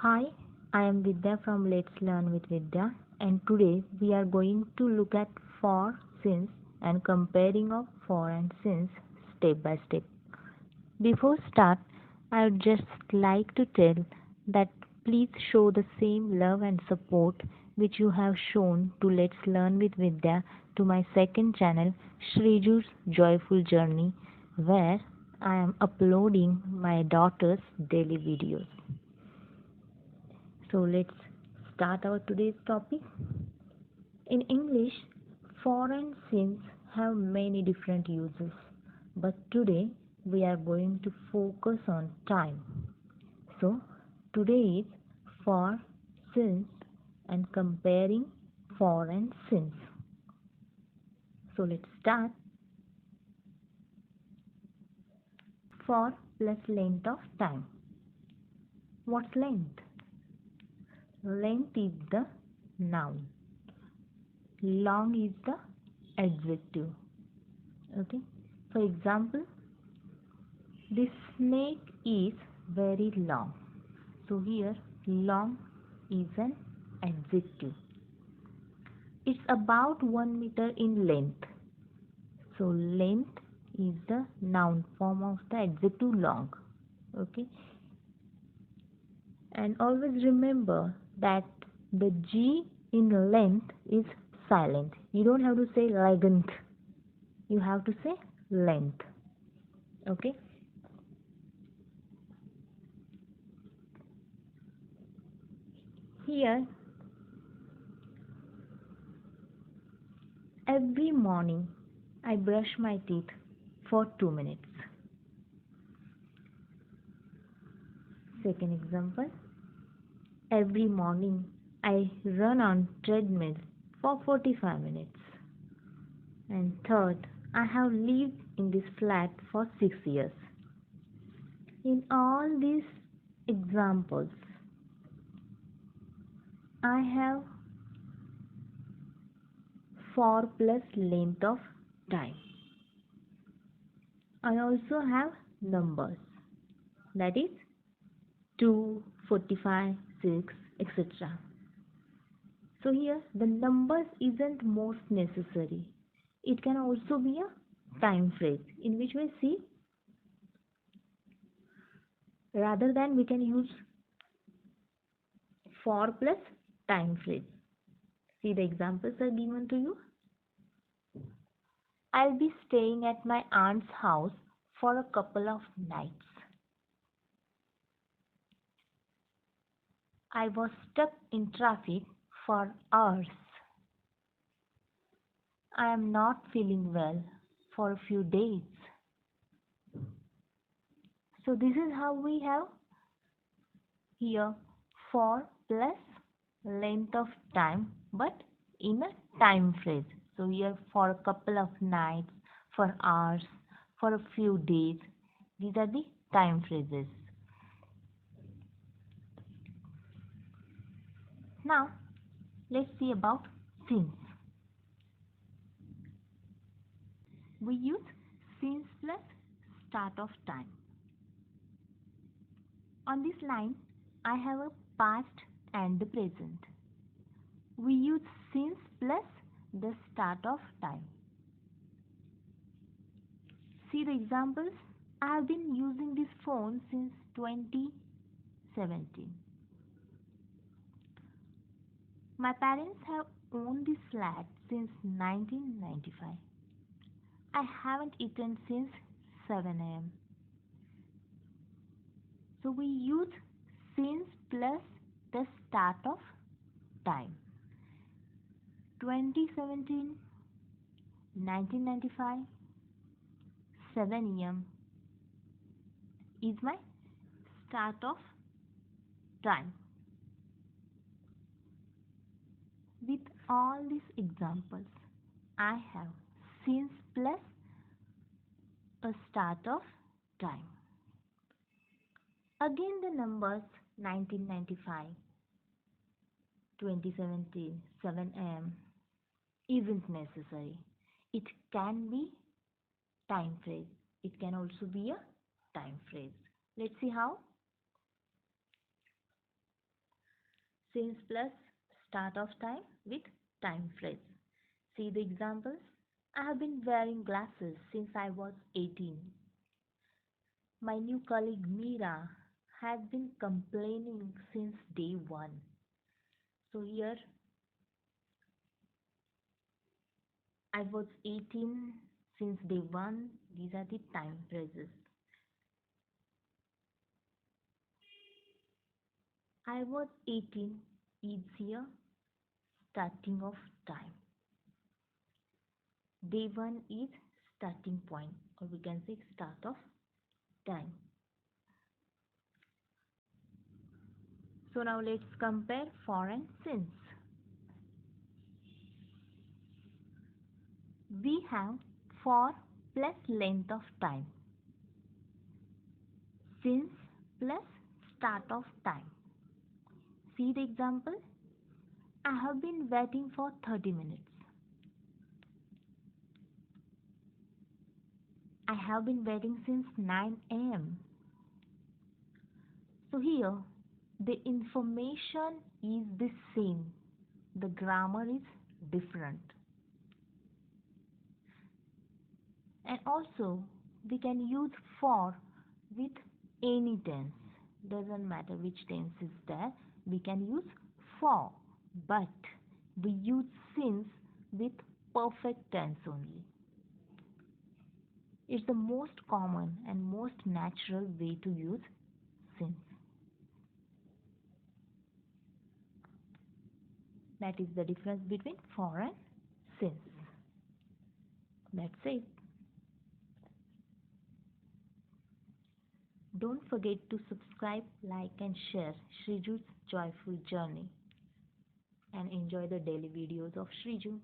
Hi, I am Vidya from Let's Learn with Vidya, and today we are going to look at for, since, and comparing of for and since step by step. Before start, I would just like to tell that please show the same love and support which you have shown to Let's Learn with Vidya to my second channel, Shriju's Joyful Journey, where I am uploading my daughter's daily videos. So let's start our today's topic. In English, for and since have many different uses, but today we are going to focus on time. So today is for, since, and comparing for and since. So let's start. For plus length of time. What's length? Length is the noun. Long is the adjective. Okay. For example, this snake is very long. So here long is an adjective. It's about 1 meter in length. So length is the noun form of the adjective long. Okay. And always remember that the G in length is silent. You don't have to say length. You have to say length. Okay. Here, every morning I brush my teeth for 2 minutes. Second example, every morning I run on treadmill for 45 minutes. And third, I have lived in this flat for 6 years. In all these examples, I have for plus length of time. I also have numbers, that is 2, 45, 6, etc. So here the numbers isn't most necessary. It can also be a time phrase, in which we see rather than we can use for plus time phrase. See, the examples are given to you. I'll be staying at my aunt's house for a couple of nights. I was stuck in traffic for hours. I am not feeling well for a few days. So this is how we have here for plus length of time, but in a time phrase. So here for a couple of nights, for hours, for a few days. These are the time phrases. Now let's see about since. We use since plus start of time. On this line, I have a past and the present. We use since plus the start of time. See the examples? I have been using this phone since 2017. My parents have owned this flat since 1995. I haven't eaten since 7 a.m. So we use since plus the start of time. 2017, 1995, 7 a.m. is my start of time. With all these examples, I have since plus a start of time. Again the numbers 1995, 2017, 7 am isn't necessary. It can be time phrase. It can also be a time phrase. Let's see how. Since plus start of time with time phrase. See the examples. I have been wearing glasses since I was 18. My new colleague Meera has been complaining since day one. So here I was 18 since day one. These are the time phrases. I was 18 is here starting of time. Day one is starting point, or we can say start of time. So now let's compare for and since. We have for plus length of time, since plus start of time. See the example. I have been waiting for 30 minutes. I have been waiting since 9 a.m. So here the information is the same. The grammar is different. And also we can use for with any tense. Doesn't matter which tense is there. We can use for, but we use since with perfect tense only. It's the most common and most natural way to use since. That is the difference between for and since. That's it. Don't forget to subscribe, like and share Shriju's Joyful Journey and enjoy the daily videos of Shriju.